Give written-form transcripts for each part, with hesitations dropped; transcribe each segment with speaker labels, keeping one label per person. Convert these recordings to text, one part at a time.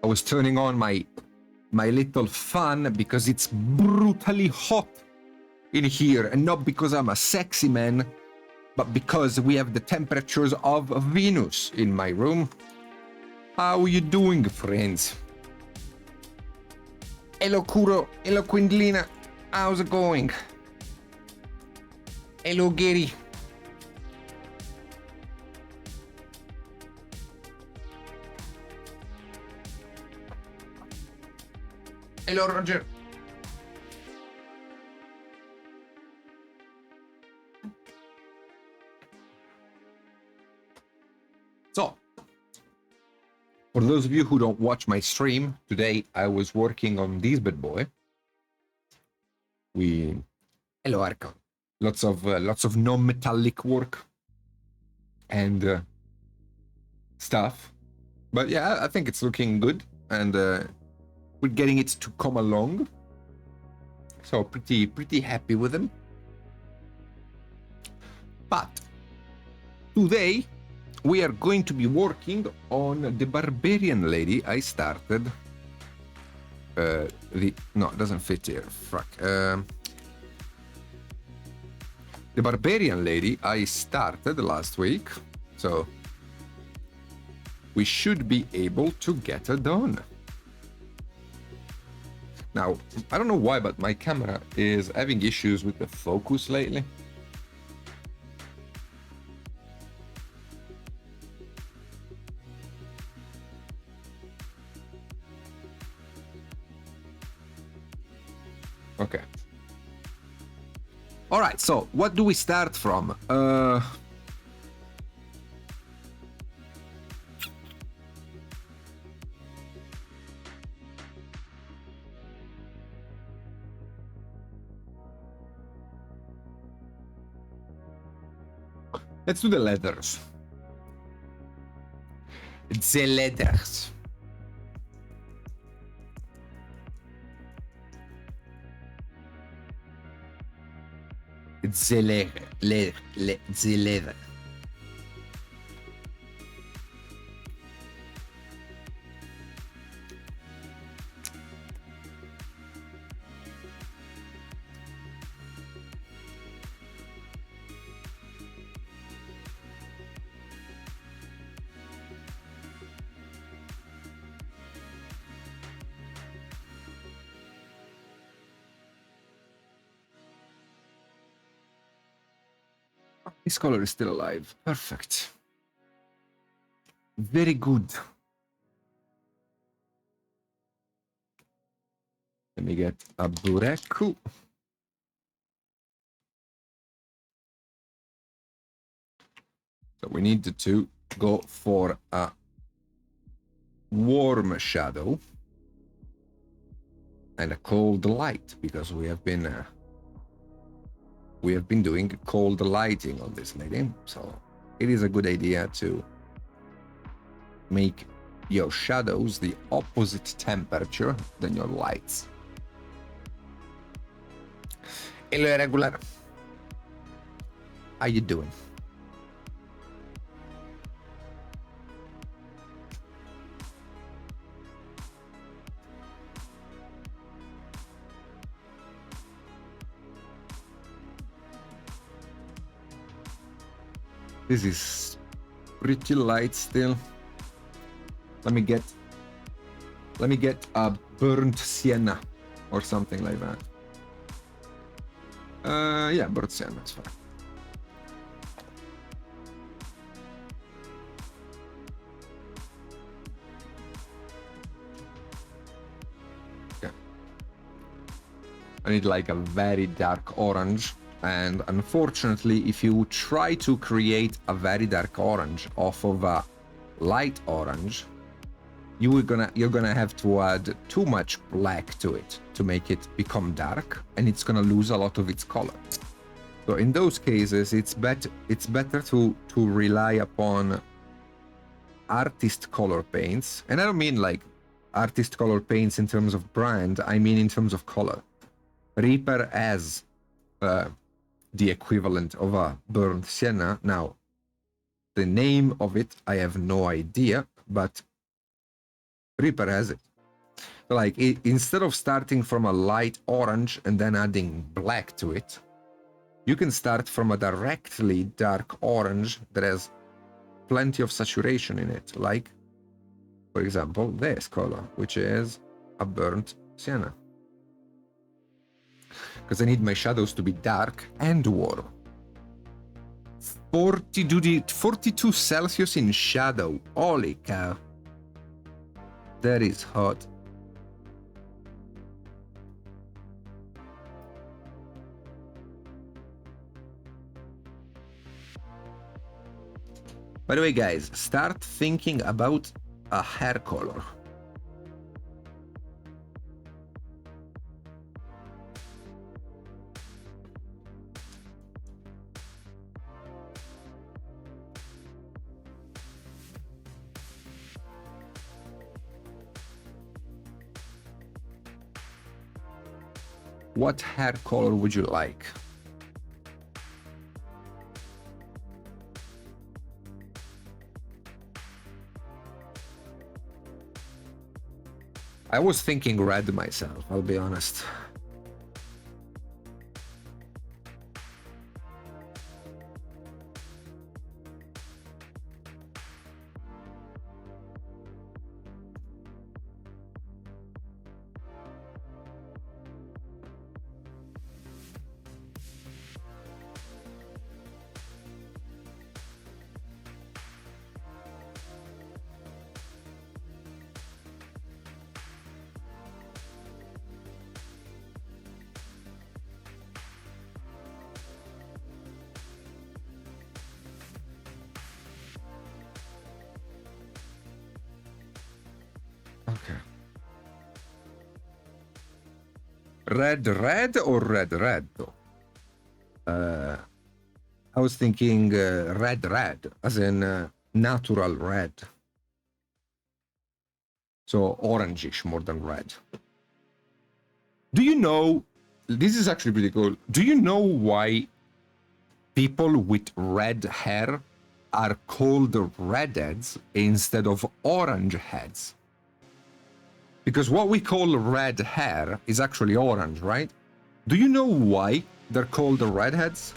Speaker 1: I was turning on my little fan because it's brutally hot in here, and not because I'm a sexy man, but because we have the temperatures of Venus in my room. How are you doing, friends? Hello, Kuro. Hello, Quindlina. How's it going? Hello, Gary. Hello, Roger. So, for those of you who don't watch my stream, today I was working on this bad boy. Hello, Archon. Lots of non-metallic work and stuff. But yeah, I think it's looking good, and we're getting it to come along. So pretty happy with them. But today we are going to be working on the barbarian lady I started. No, it doesn't fit here. Fuck. The barbarian lady I started last week, so we should be able to get her done. Now, I don't know why, but my camera is having issues with the focus lately. Okay. All right, so what do we start from? Let's do the letters. The letters. The leather. This color is still alive. Perfect. Very good. Let me get a buraku. So we need to go for a warm shadow and a cold light, because we have been doing cold lighting on this lady, so it is a good idea to make your shadows the opposite temperature than your lights. Hello, regular. How you doing? This is pretty light still. Let me get a burnt sienna or something like that. Yeah, burnt sienna is fine. Okay. I need like a very dark orange. And unfortunately, if you try to create a very dark orange off of a light orange, you're gonna have to add too much black to it to make it become dark, and it's gonna lose a lot of its color. So in those cases, it's better to rely upon artist color paints. And I don't mean like artist color paints in terms of brand, I mean in terms of color. Reaper has the equivalent of a burnt sienna. Now, the name of it, I have no idea, but Reaper has it. Like, instead of starting from a light orange and then adding black to it, you can start from a directly dark orange that has plenty of saturation in it, like, for example, this color, which is a burnt sienna. Because I need my shadows to be dark and warm. 42 Celsius in shadow. Holy cow. That is hot. By the way, guys, start thinking about a hair color. What hair color would you like? I was thinking red myself, I'll be honest. Okay. Red or red though? I was thinking red, as in natural red. So orangish more than red. Do you know, this is actually pretty cool. Do you know why people with red hair are called redheads instead of orange heads? Because what we call red hair is actually orange, right? Do you know why they're called redheads?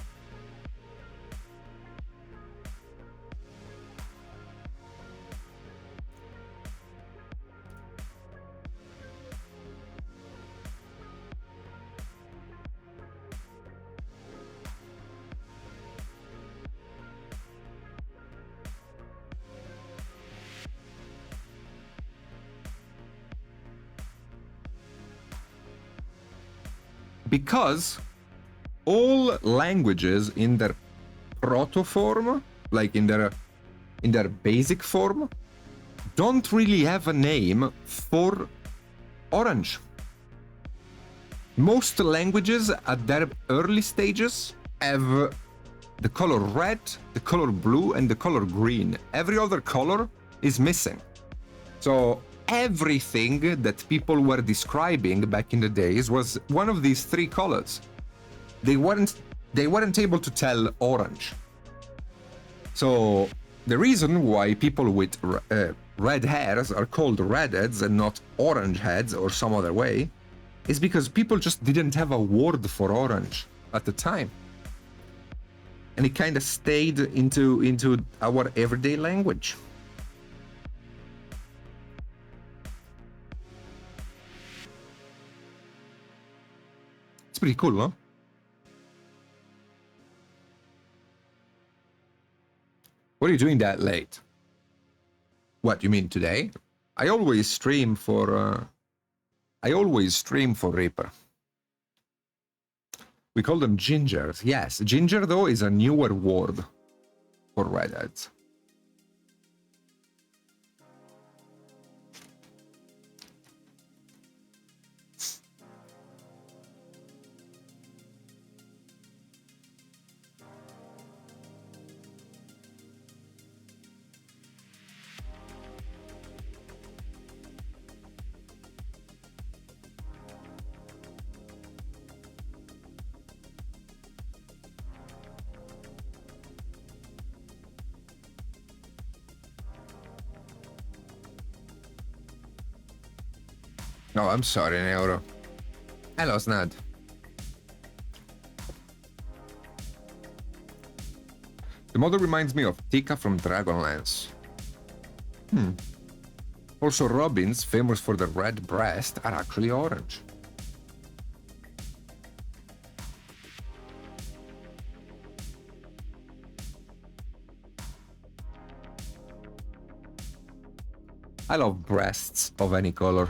Speaker 1: Because all languages in their proto form, like in their basic form, don't really have a name for orange. Most languages at their early stages have the color red, the color blue, and the color green. Every other color is missing. So everything that people were describing back in the days was one of these three colors. They weren't able to tell orange. So the reason why people with red hairs are called redheads and not orange heads or some other way is because people just didn't have a word for orange at the time. And it kind of stayed into our everyday language. It's pretty cool, huh? What are you doing that late? What, you mean today? I always stream for Reaper. We call them gingers. Yes, ginger though is a newer word for redheads. Oh, I'm sorry, Neuro. Hello, Snad. The model reminds me of Tika from Dragonlance. Also, robins, famous for the red breast, are actually orange. I love breasts of any color.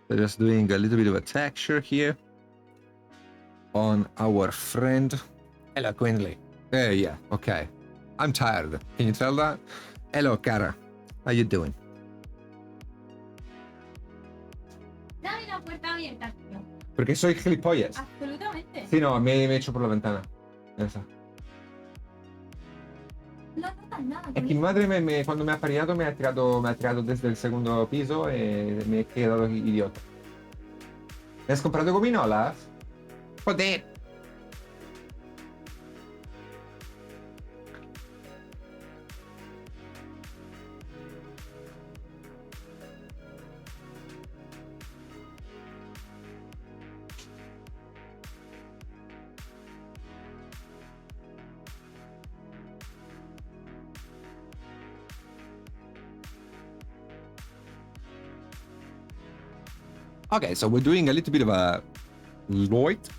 Speaker 1: So just doing a little bit of a texture here on our friend. Hello, Quinley. Yeah, okay. I'm tired. Can you tell that? Hello, Cara. How you doing?
Speaker 2: Dame la puerta abierta, tío.
Speaker 1: Porque soy gilipollas.
Speaker 2: Absolutamente.
Speaker 1: Sí, no, me he hecho por la ventana. Esa.
Speaker 2: No notas nada.
Speaker 1: Es que mi madre cuando me ha parido me ha tirado desde el segundo piso y me he quedado idiota. ¿Me has comprado gominolas? Joder. Okay, so we're doing a little bit of a light,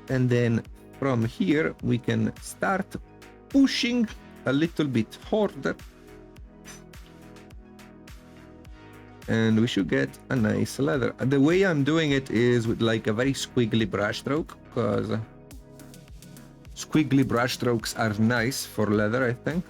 Speaker 1: and then from here we can start pushing a little bit harder, and we should get a nice leather. The way I'm doing it is with like a very squiggly brush stroke, because squiggly brush strokes are nice for leather, I think.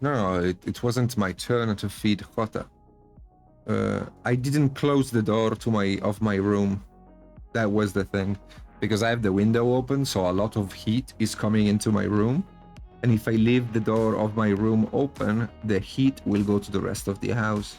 Speaker 1: No, it wasn't my turn to feed Jota. I didn't close the door to my room. That was the thing, because I have the window open, so a lot of heat is coming into my room. And if I leave the door of my room open, the heat will go to the rest of the house.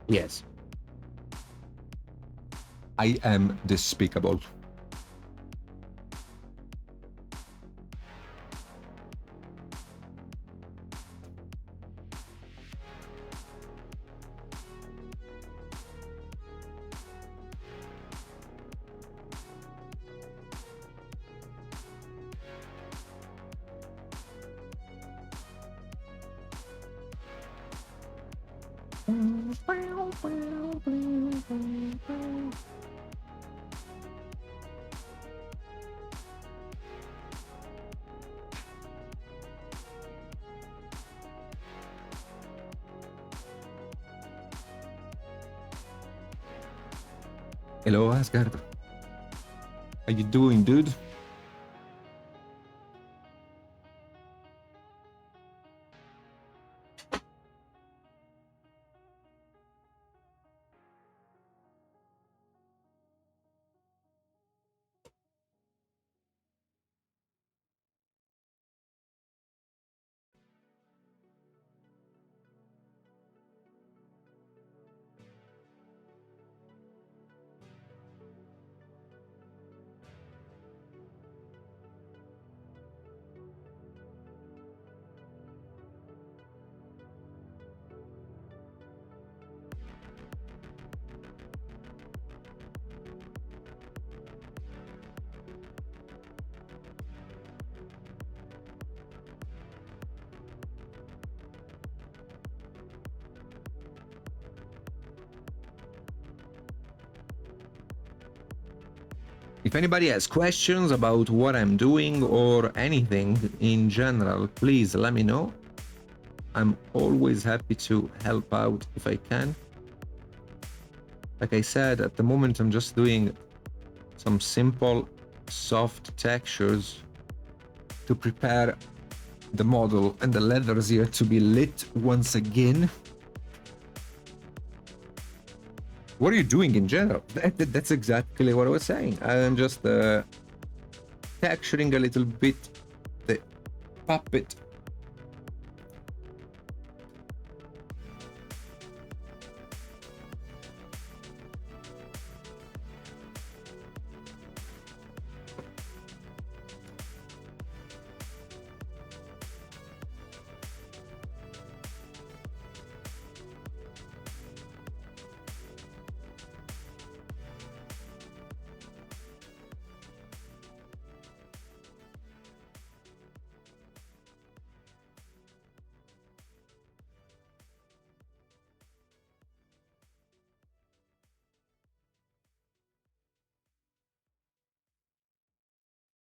Speaker 1: Yes. I am despicable. Hello, Asgard. How you doing, dude? If anybody has questions about what I'm doing or anything in general, please let me know. I'm always happy to help out if I can. Like I said, at the moment I'm just doing some simple soft textures to prepare the model and the leathers here to be lit once again. What are you doing in general? That's exactly what I was saying. I'm just texturing a little bit the puppet.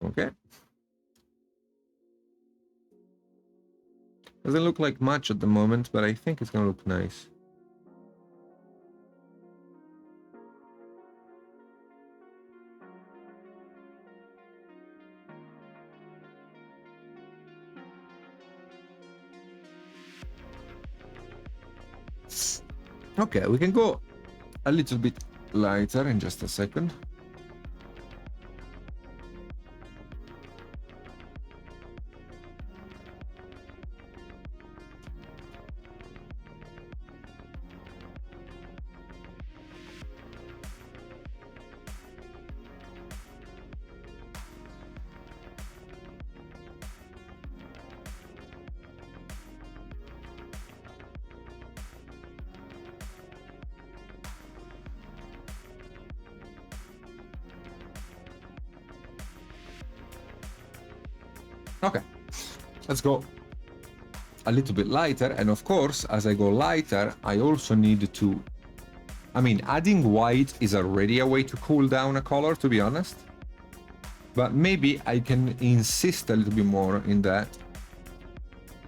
Speaker 1: Okay. Doesn't look like much at the moment, but I think it's gonna look nice. Okay, we can go a little bit lighter in just a second. Okay, let's go a little bit lighter. And of course, as I go lighter, I also need to... I mean, adding white is already a way to cool down a color, to be honest. But maybe I can insist a little bit more in that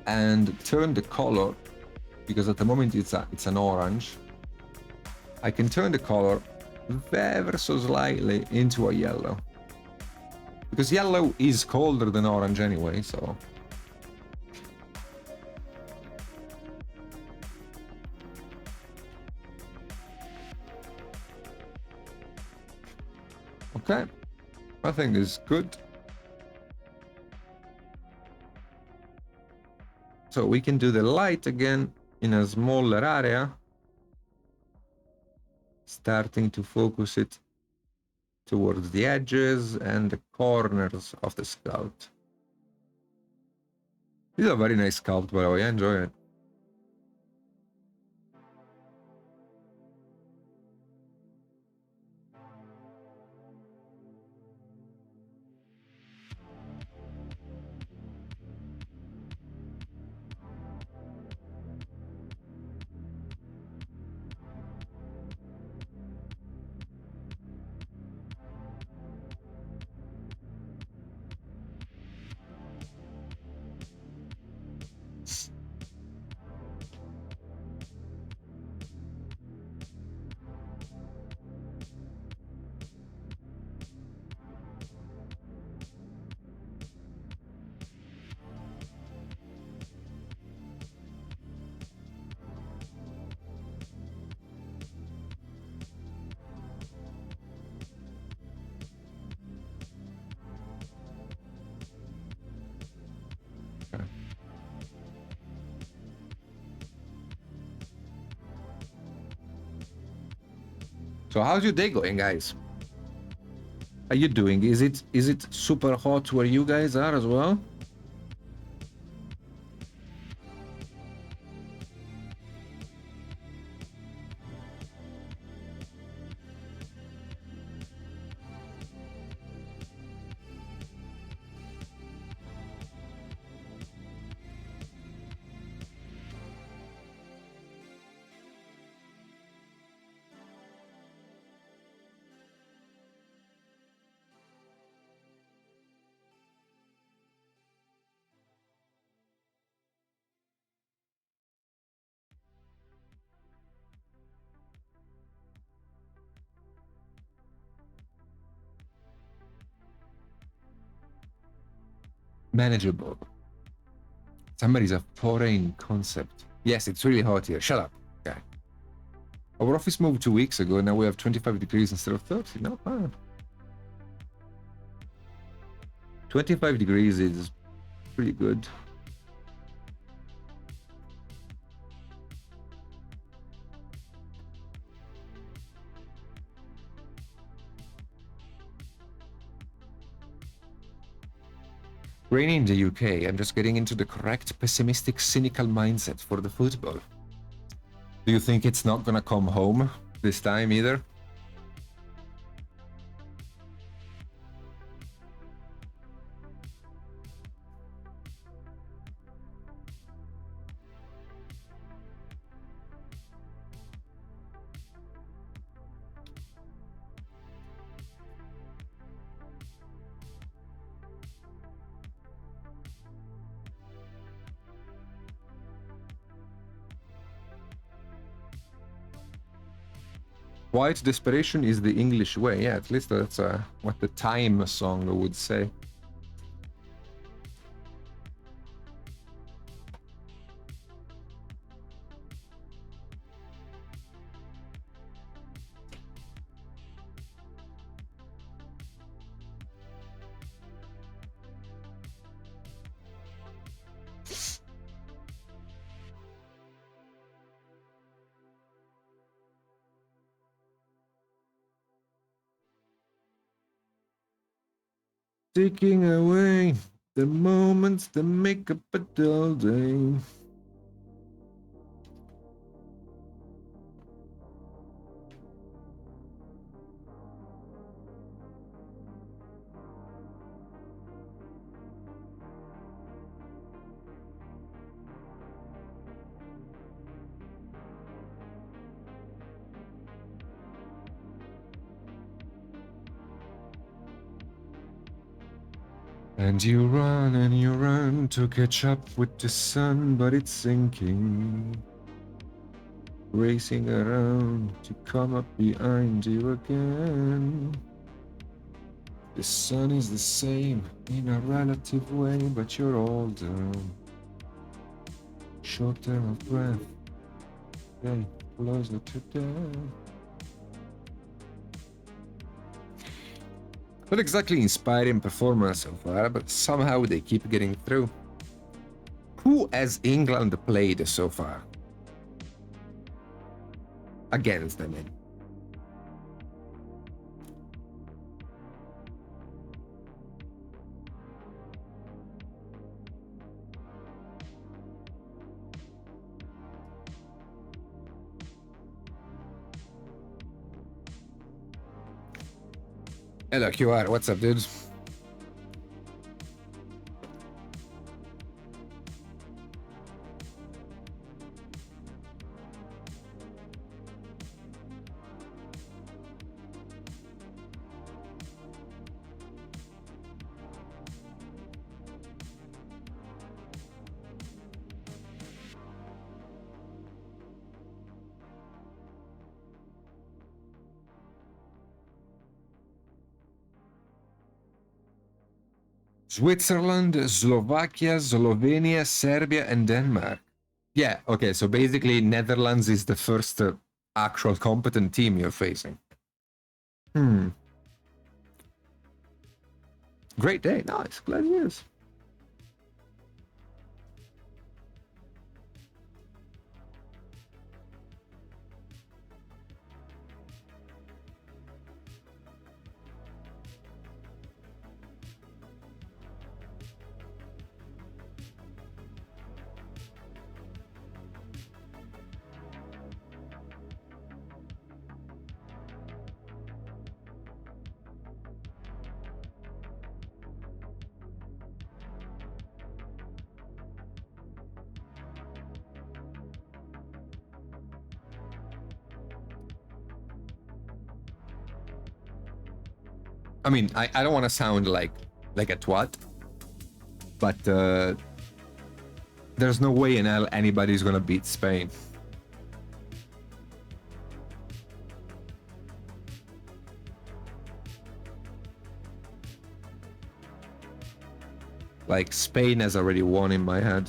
Speaker 1: and turn the color, because at the moment it's an orange. I can turn the color ever so slightly into a yellow. Because yellow is colder than orange anyway, so... Okay, I think it's good. So we can do the light again in a smaller area, starting to focus it towards the edges and the corners of the sculpt. This is a very nice sculpt, by the way, I enjoy it. So how's your day going, guys? How you doing? Is it super hot where you guys are as well? Manageable. Somebody's a foreign concept. Yes, it's really hot here. Shut up. Okay. Our office moved 2 weeks ago, and now we have 25 degrees instead of 30. Not bad. 25 degrees is pretty good. Rainy in the UK. I'm just getting into the correct pessimistic, cynical mindset for the football. Do you think it's not gonna come home this time either? Quiet desperation is the English way. Yeah, at least that's what the Time song would say. Taking away the moments that make up a dull day. And you run to catch up with the sun, but it's sinking. Racing around to come up behind you again. The sun is the same in a relative way, but you're older. Shorter of breath, day closer to death. Not exactly inspiring performance so far, but somehow they keep getting through. Who has England played so far? Against them, in. Hello, QR. What's up, dudes? Switzerland, Slovakia, Slovenia, Serbia, and Denmark. Yeah, okay, so basically Netherlands is the first actual competent team you're facing. Great day. Nice. Glad news. I mean, I don't want to sound like a twat, but there's no way in hell anybody's gonna beat Spain. Like, Spain has already won in my head.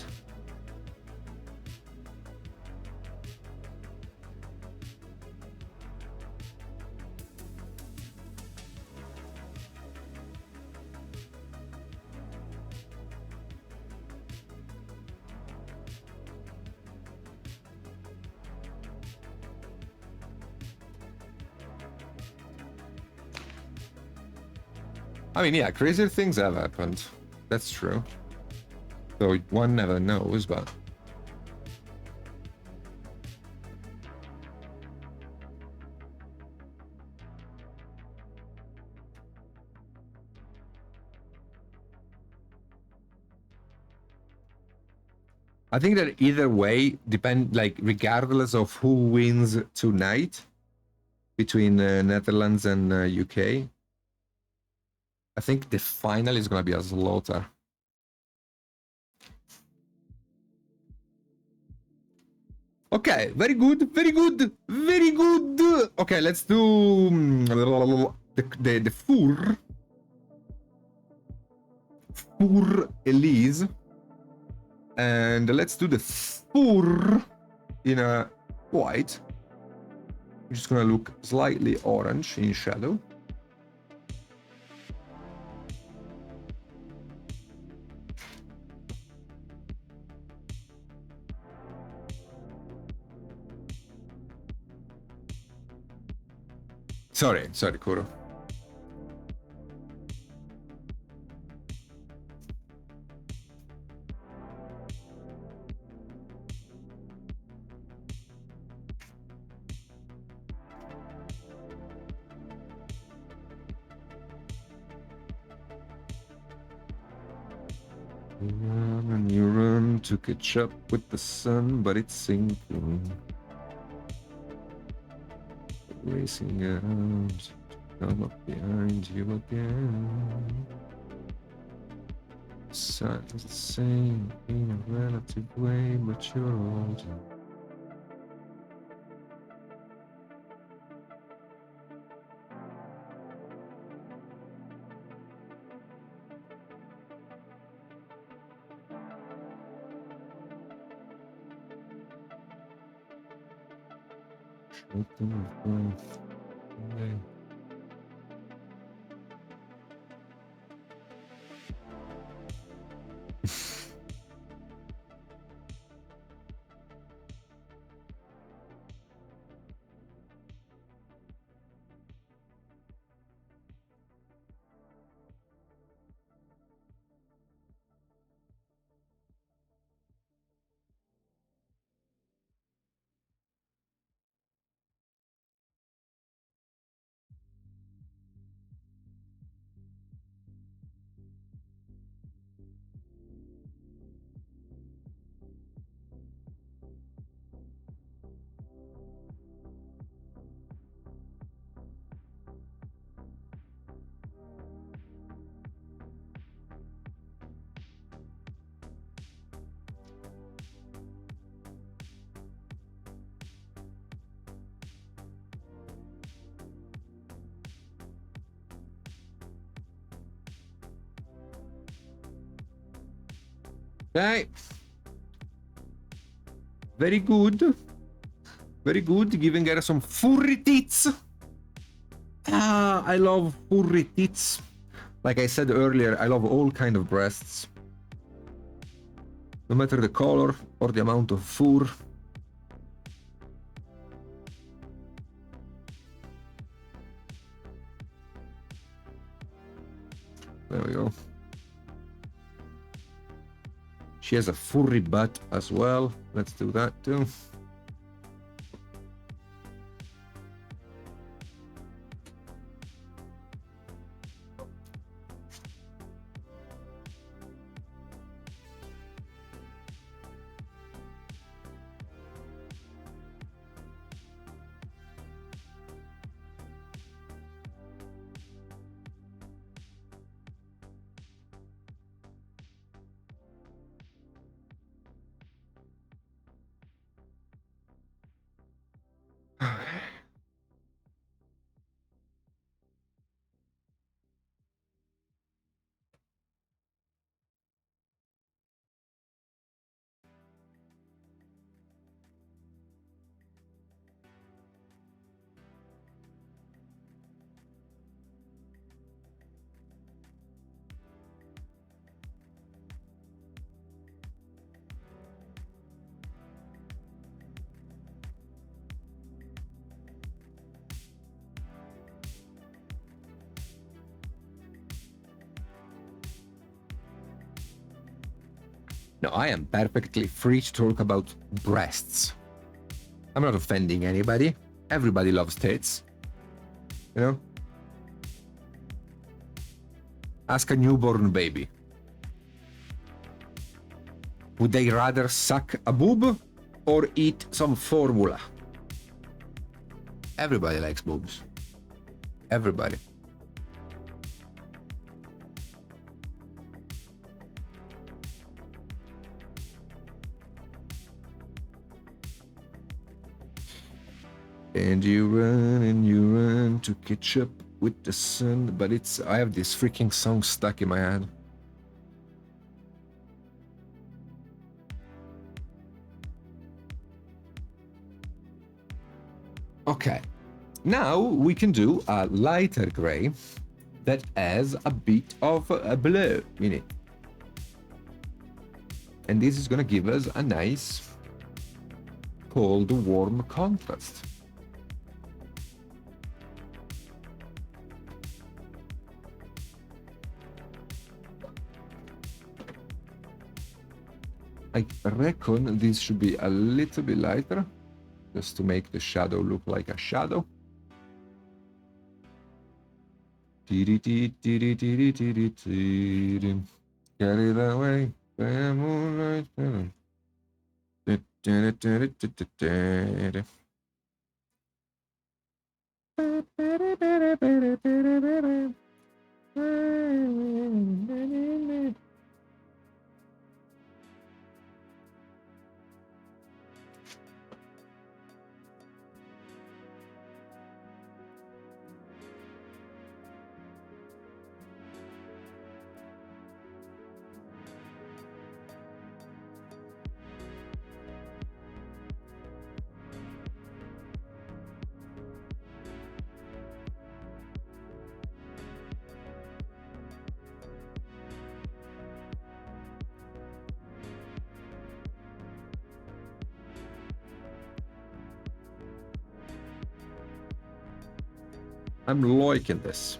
Speaker 1: I mean, yeah, crazier things have happened. That's true. So one never knows, but... I think that either way, regardless of who wins tonight between Netherlands and UK, I think the final is gonna be a slaughter. Okay, very good, very good, very good. Okay, let's do the Four Elise. And let's do the Four in a white. I'm just gonna look slightly orange in shadow. Sorry, Kuro. And you run to catch up with the sun, but it's sinking. Racing out, come up behind you again. Sun's the same in a relative way, but you're older. Okay. Very good. Very good. Giving her some furry tits. Ah, I love furry tits. Like I said earlier, I love all kind of breasts. No matter the color or the amount of fur. There we go. She has a furry butt as well. Let's do that too. No, I am perfectly free to talk about breasts. I'm not offending anybody. Everybody loves tits. You know? Ask a newborn baby. Would they rather suck a boob or eat some formula? Everybody likes boobs. Everybody. And you run to catch up with the sun. But it's, I have this freaking song stuck in my head. Okay, now we can do a lighter gray that has a bit of a blue in it. And this is gonna give us a nice cold warm contrast. I reckon this should be a little bit lighter, just to make the shadow look like a shadow. Carried away by a moonlight. I'm liking this.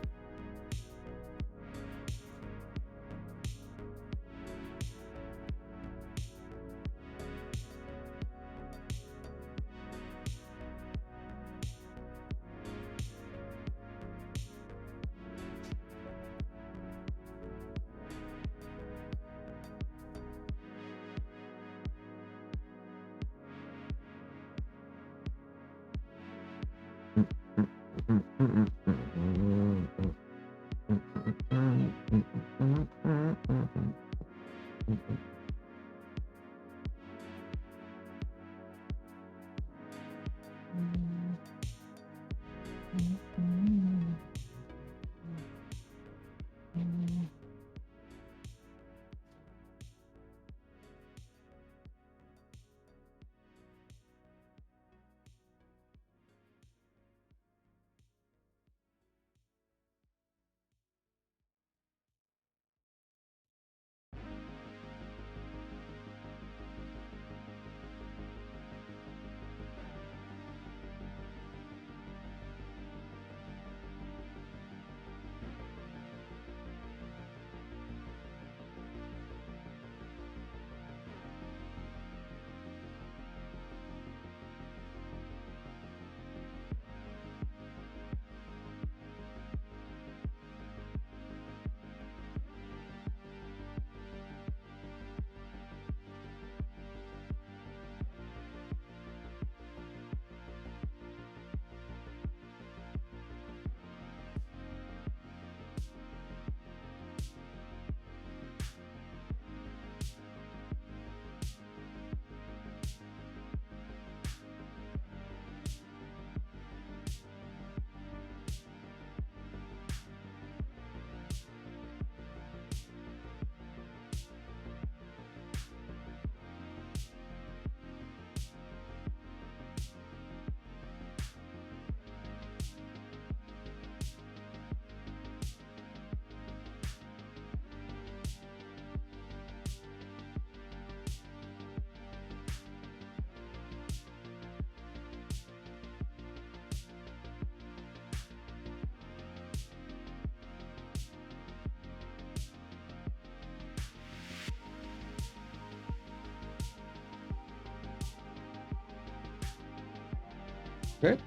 Speaker 1: Okay.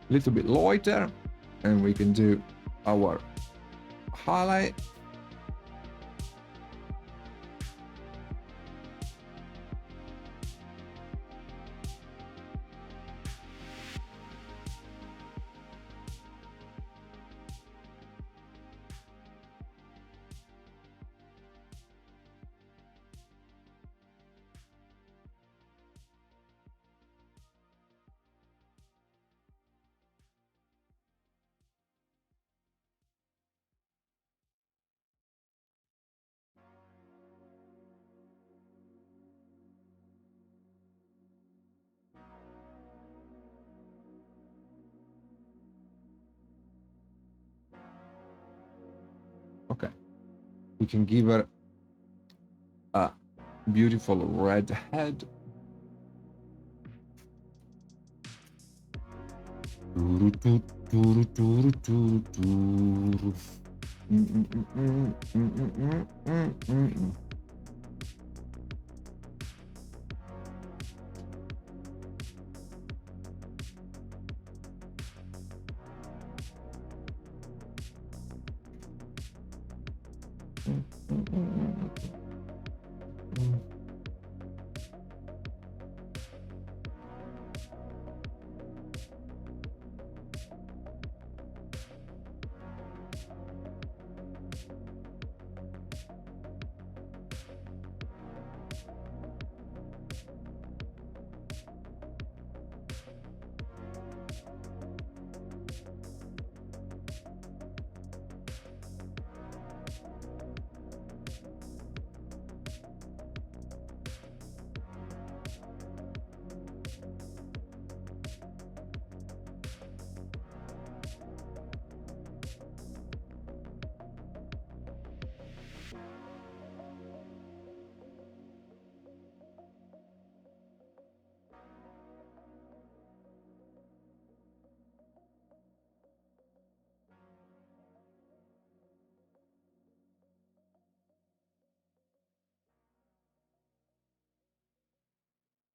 Speaker 1: A little bit lighter, and we can do our highlight. Okay. We can give her a beautiful red head.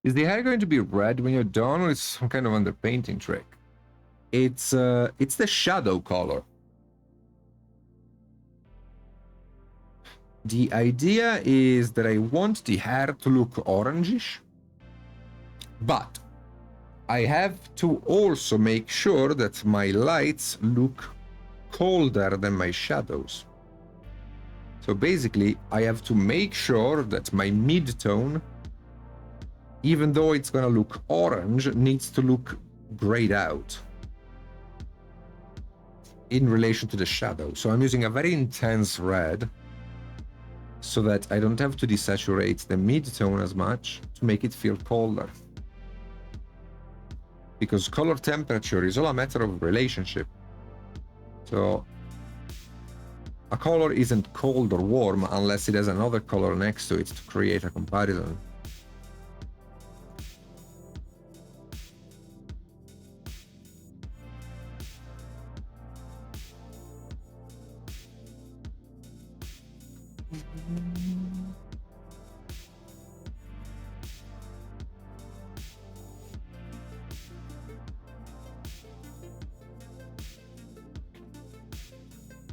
Speaker 1: Is the hair going to be red when you're done, or is some kind of underpainting trick? It's the shadow color. The idea is that I want the hair to look orangish, but I have to also make sure that my lights look colder than my shadows. So basically, I have to make sure that my mid-tone, even though it's gonna look orange, needs to look grayed out in relation to the shadow. So I'm using a very intense red so that I don't have to desaturate the mid-tone as much to make it feel colder. Because color temperature is all a matter of relationship. So a color isn't cold or warm unless it has another color next to it to create a comparison.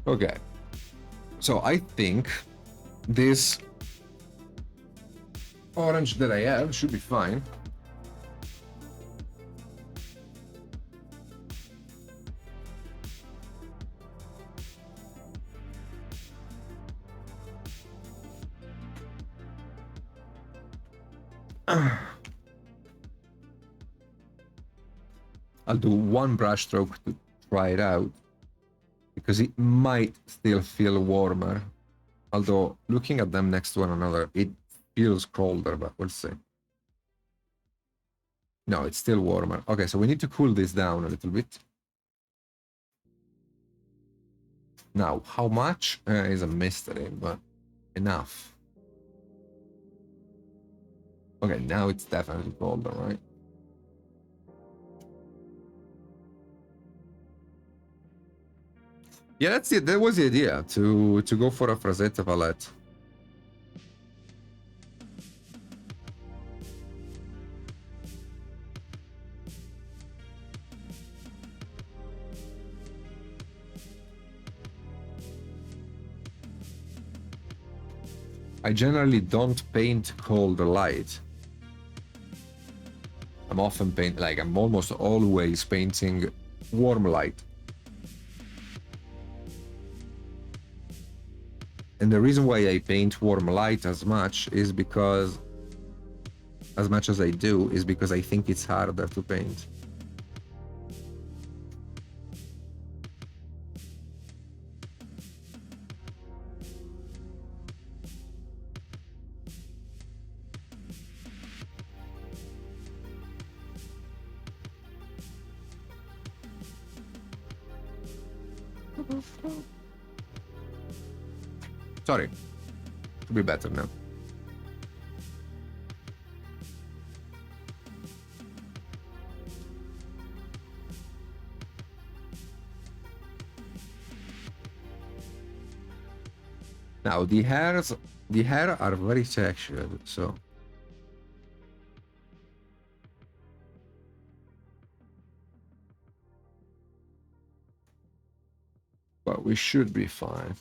Speaker 1: Okay, so I think this orange that I have should be fine. I'll do one brush stroke to try it out, because it might still feel warmer. Although, looking at them next to one another, it feels colder, but we'll see. No, it's still warmer. Okay, so we need to cool this down a little bit. Now, how much is a mystery, but enough. Okay, now it's definitely colder, right? Yeah, that's it. That was the idea, to go for a Frazetta palette. I generally don't paint cold light. I'm often I'm almost always painting warm light. And the reason why I paint warm light as much is because, as much as I do, is because I think it's harder to paint. Sorry, to be better now. Now the hair are very textured, so but we should be fine.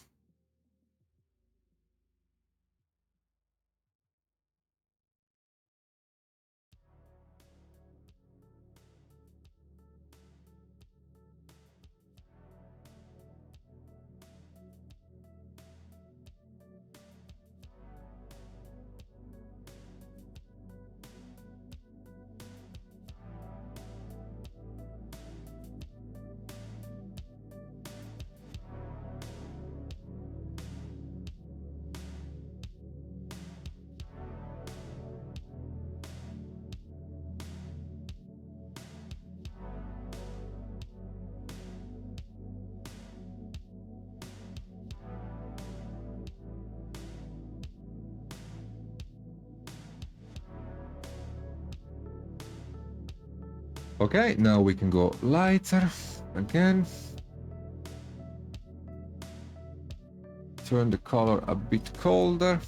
Speaker 1: Okay, now we can go lighter again. Turn the color a bit colder.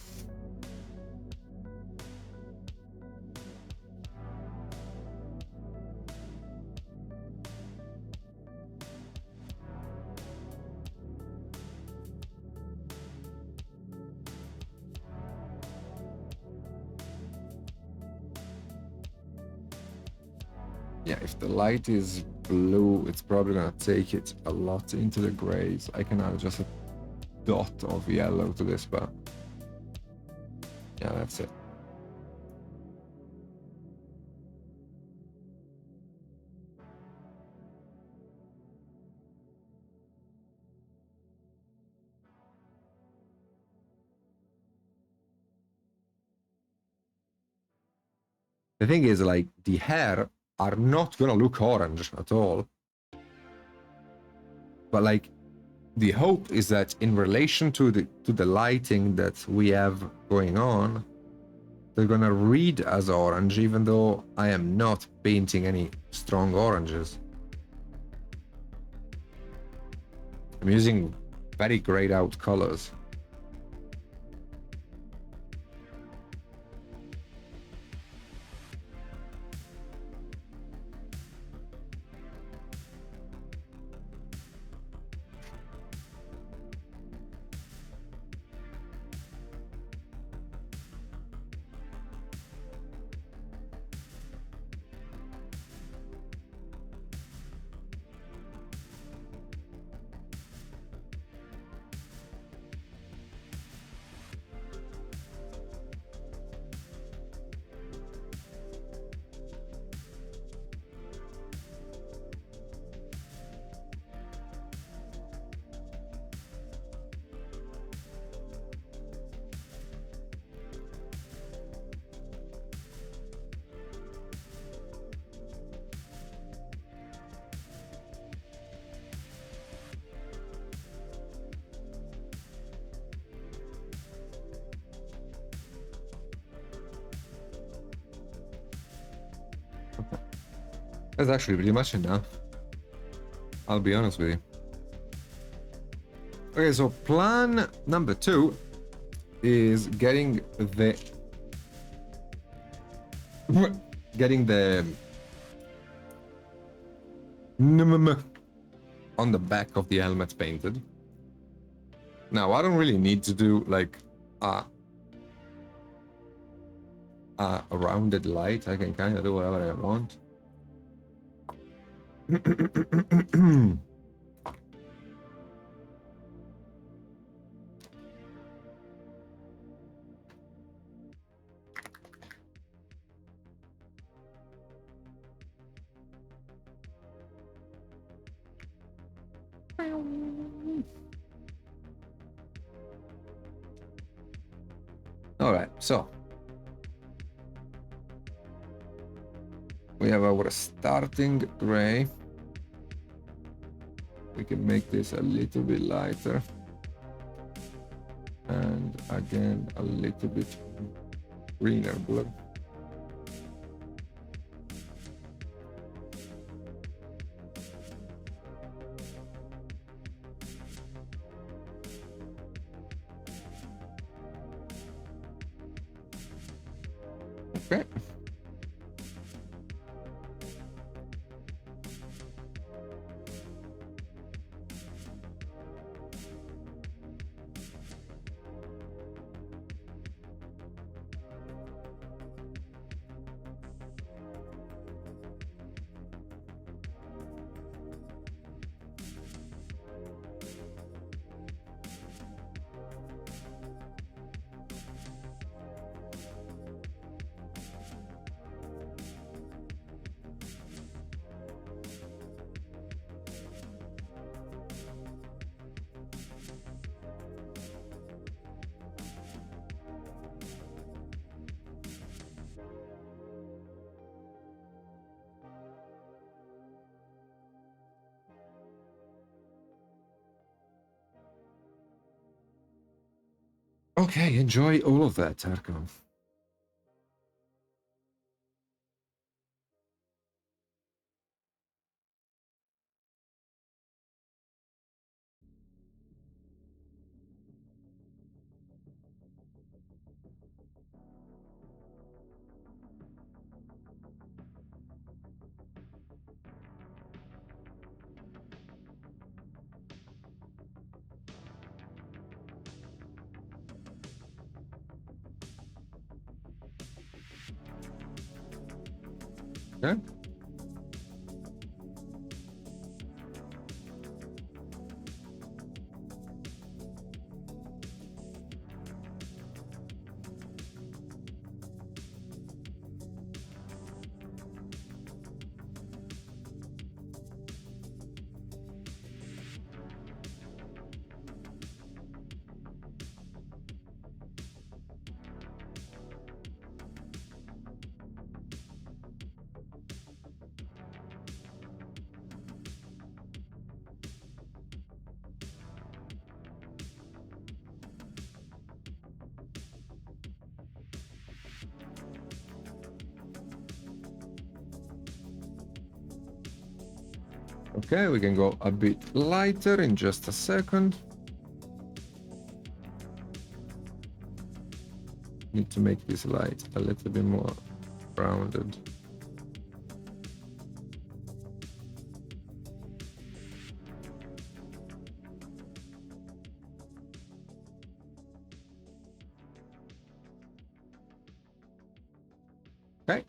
Speaker 1: Yeah, if the light is blue, it's probably gonna take it a lot into the grays. I can add just a dot of yellow to this, but yeah, that's it. The thing is, like, the hair are not gonna look orange at all. But like, the hope is that in relation to the lighting that we have going on, they're gonna read as orange, even though I am not painting any strong oranges. I'm using very grayed out colors. That's actually pretty much enough. I'll be honest with you. Okay, so plan number 2 is getting the on the back of the helmet painted. Now, I don't really need to do like a a rounded light, I can kind of do whatever I want. All right, so we have our starting gray. We can make this a little bit lighter. And again, a little bit greener blue. Okay. Okay, enjoy all of that, Tarkov. Okay. Okay, we can go a bit lighter in just a second. Need to make this light a little bit more rounded. Okay.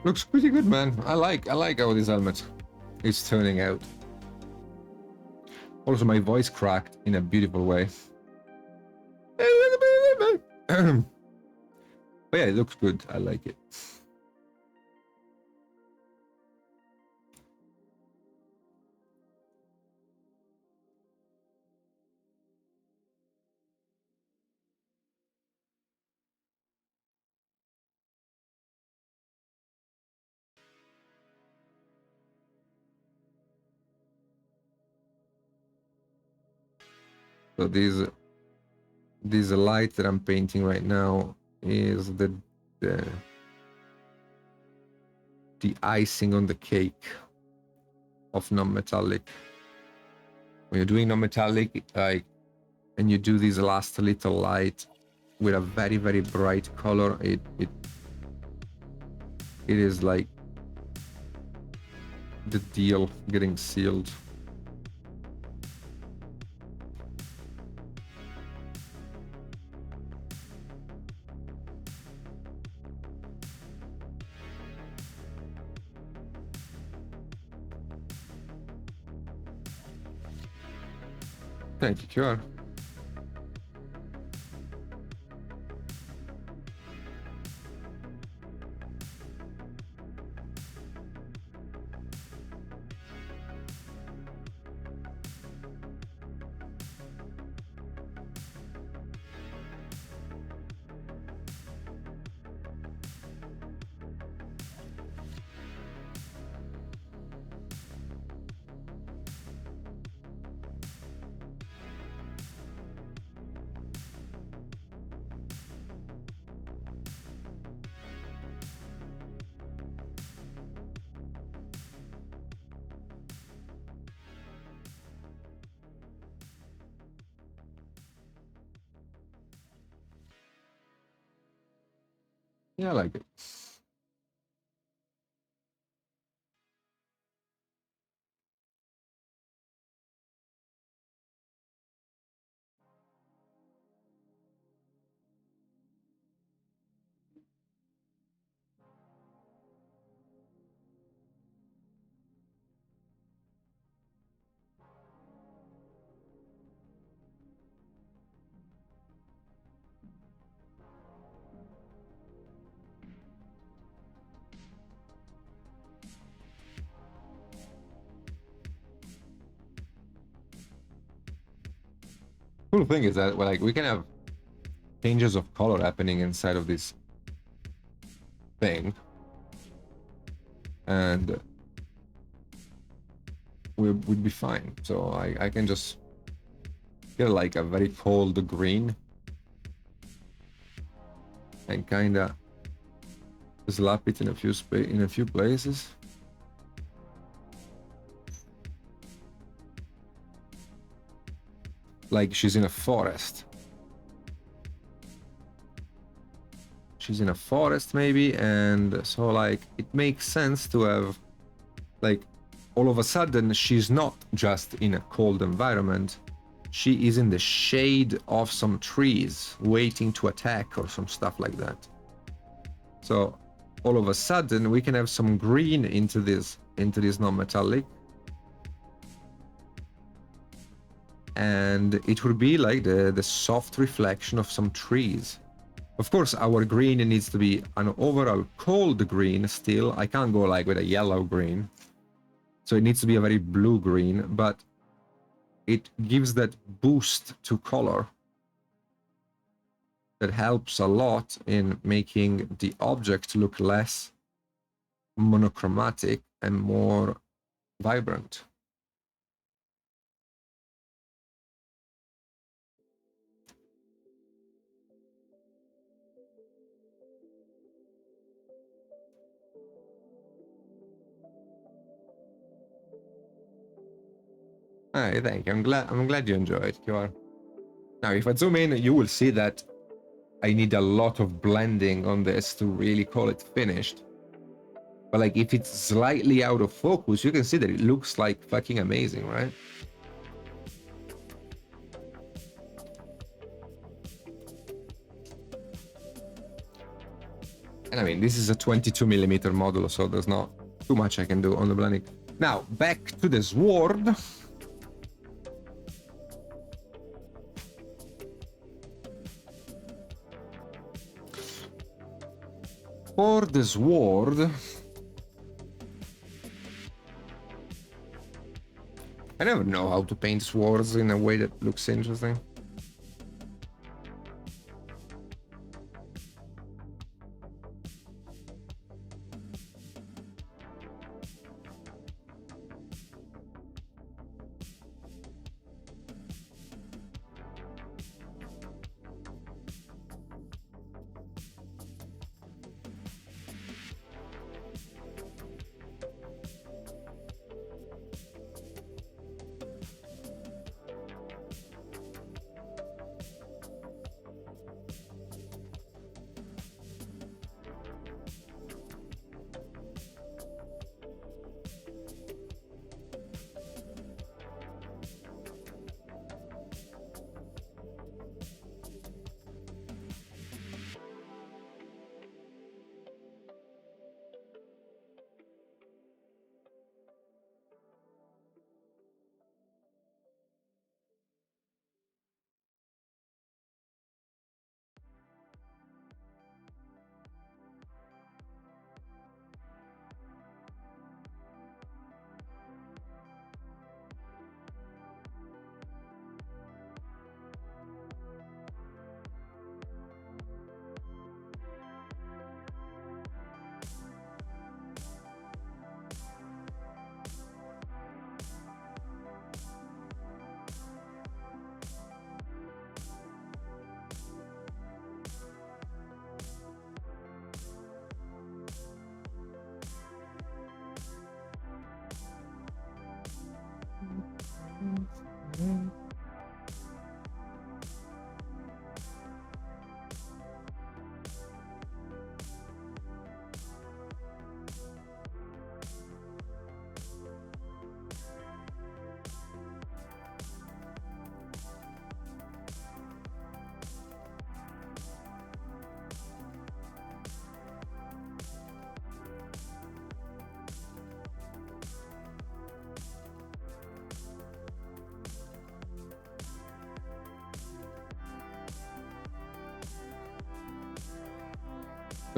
Speaker 1: Looks pretty good, man. I like how this helmet is turning out. Also, my voice cracked in a beautiful way. But yeah, it looks good. I like it. So this light that I'm painting right now is the icing on the cake of non-metallic. When you're doing non-metallic, like, and you do this last little light with a very, very bright color, it is like the deal getting sealed. Thank you, QR. Yeah, I like it. Cool thing is that like we can have changes of color happening inside of this thing, and we'd be fine. So I can just get like a very cold green and kind of slap it in a few places. Like she's in a forest. She's in a forest maybe, and so like it makes sense to have like all of a sudden she's not just in a cold environment, she is in the shade of some trees waiting to attack or some stuff like that. So all of a sudden we can have some green into this non-metallic, and it would be like the soft reflection of some trees. Of course, our green needs to be an overall cold green still. I can't go like with a yellow green. So it needs to be a very blue green, but it gives that boost to color that helps a lot in making the object look less monochromatic and more vibrant. Hey, thank you. I'm glad you enjoyed it, QR. Now, if I zoom in, you will see that I need a lot of blending on this to really call it finished. But like if it's slightly out of focus, you can see that it looks like fucking amazing, right? And I mean, this is a 22mm model, so there's not too much I can do on the blending. Now, back to the sword. For the sword, I never know how to paint swords in a way that looks interesting.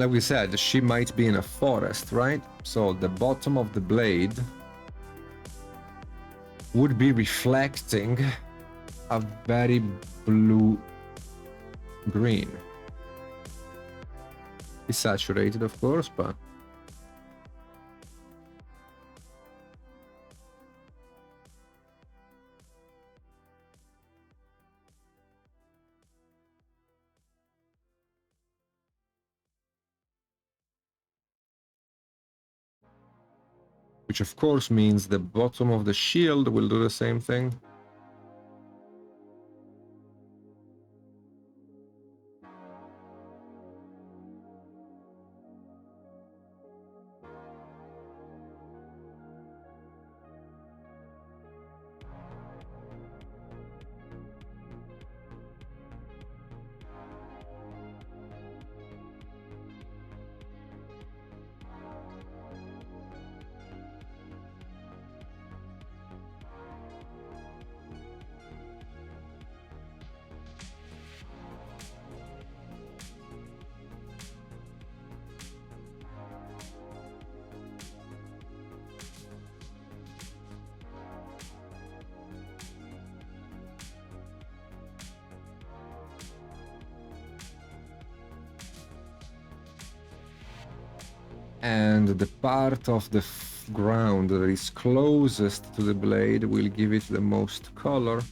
Speaker 1: Like we said, she might be in a forest, right? So the bottom of the blade would be reflecting a very blue green. It's saturated, of course, but which of course means the bottom of the shield will do the same thing. And the part of the ground that is closest to the blade will give it the most color.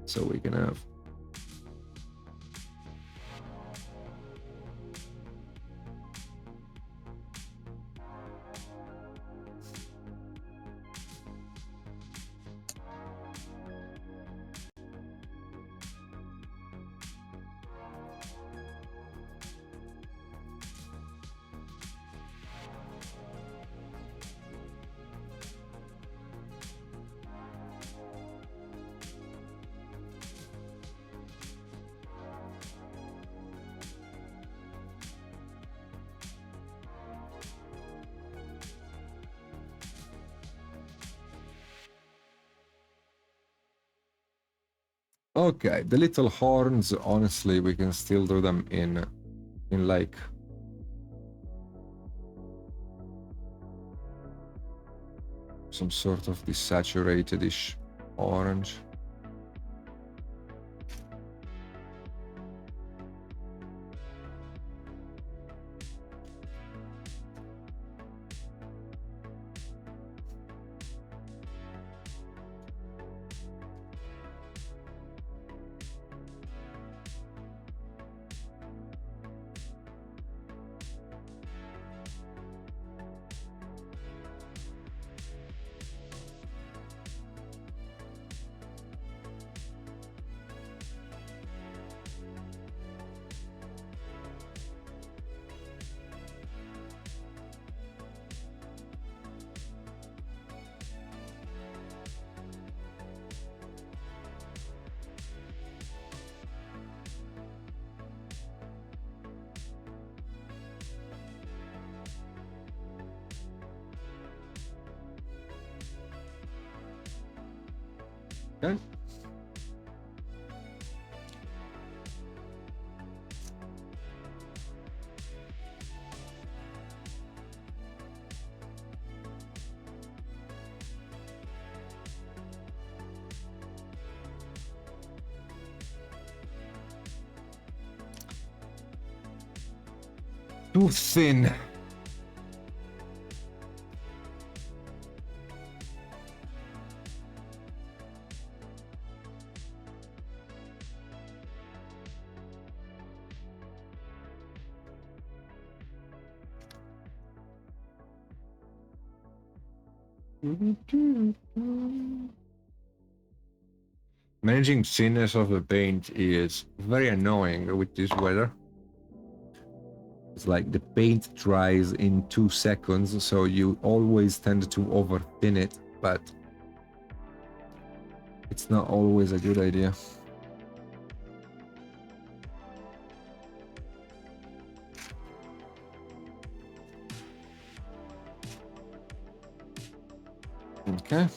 Speaker 1: So we can have Okay, the little horns, honestly, we can still do them in like some sort of desaturated-ish orange. Okay. Too thin. Managing thinness of the paint is very annoying with this weather. It's like the paint dries in 2 seconds, so you always tend to over thin it, but it's not always a good idea. Okay.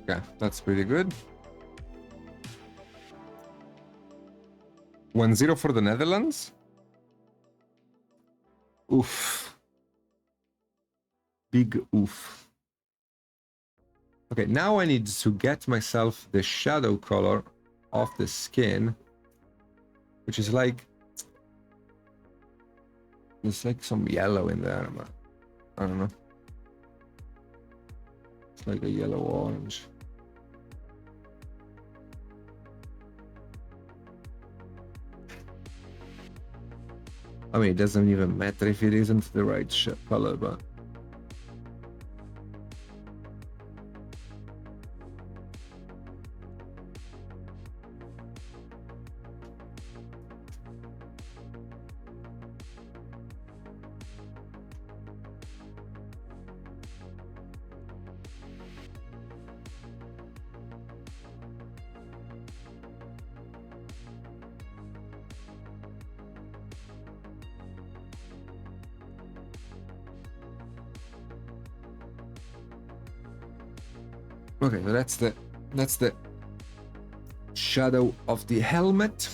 Speaker 1: Okay, that's pretty good. 1-0 for the Netherlands. Oof. Big oof. Okay, now I need to get myself the shadow color of the skin, which is like... There's like some yellow in there, but I don't know. It's like a yellow-orange. I mean, it doesn't even matter if it isn't the right color, but... Okay, so that's the shadow of the helmet.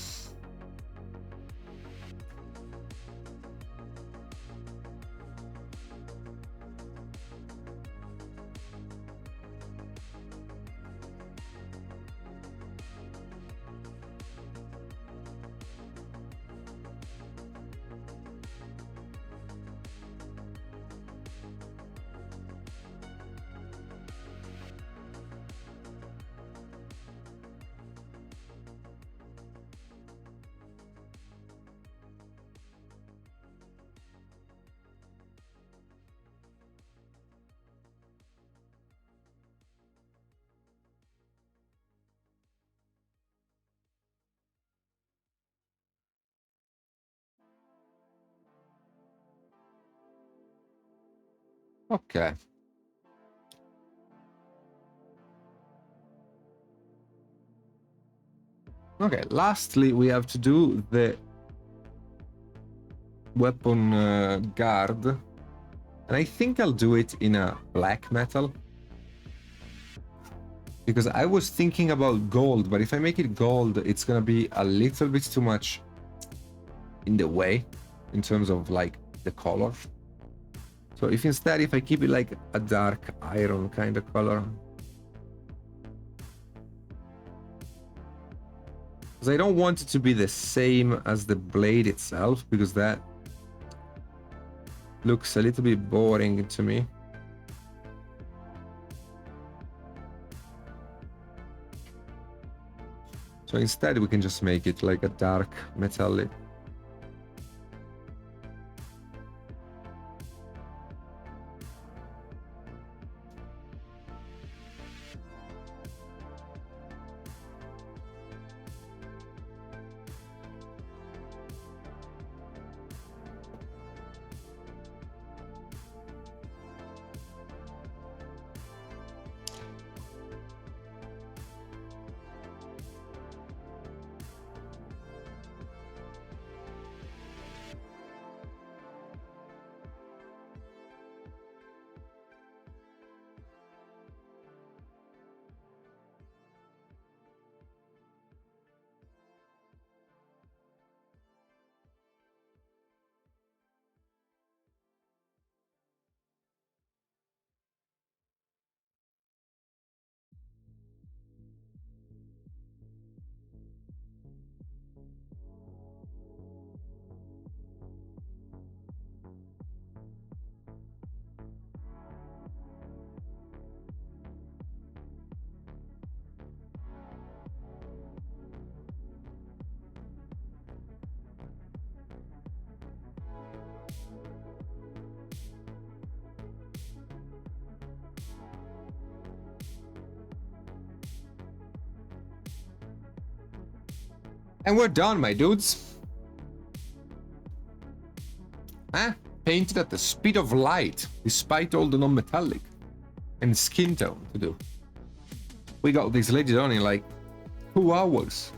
Speaker 1: Okay. Okay, lastly, we have to do the weapon guard. And I think I'll do it in a black metal. Because I was thinking about gold, but if I make it gold, it's gonna be a little bit too much in the way in terms of like the color. So if I keep it like a dark iron kind of color. Because I don't want it to be the same as the blade itself, because that looks a little bit boring to me. So instead we can just make it like a dark metallic. And we're done, my dudes. Huh? Painted at the speed of light, despite all the non-metallic and skin tone to do. We got this lady done in like 2 hours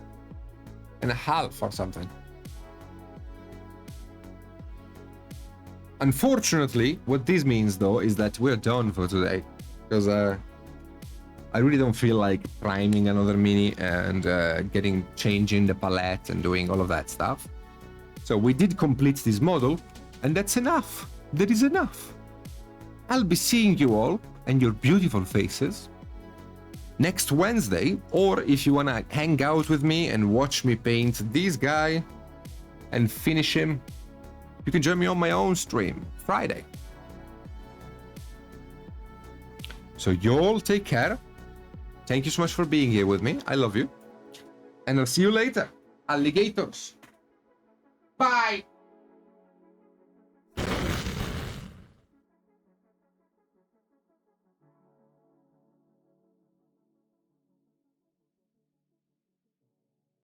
Speaker 1: and a half or something. Unfortunately, what this means though is that we're done for today, because I really don't feel like priming another mini and changing the palette and doing all of that stuff. So we did complete this model, and that's enough. That is enough. I'll be seeing you all and your beautiful faces next Wednesday, or if you wanna hang out with me and watch me paint this guy and finish him, you can join me on my own stream Friday. So you all take care. Thank you so much for being here with me. I love you. And I'll see you later, alligators. Bye.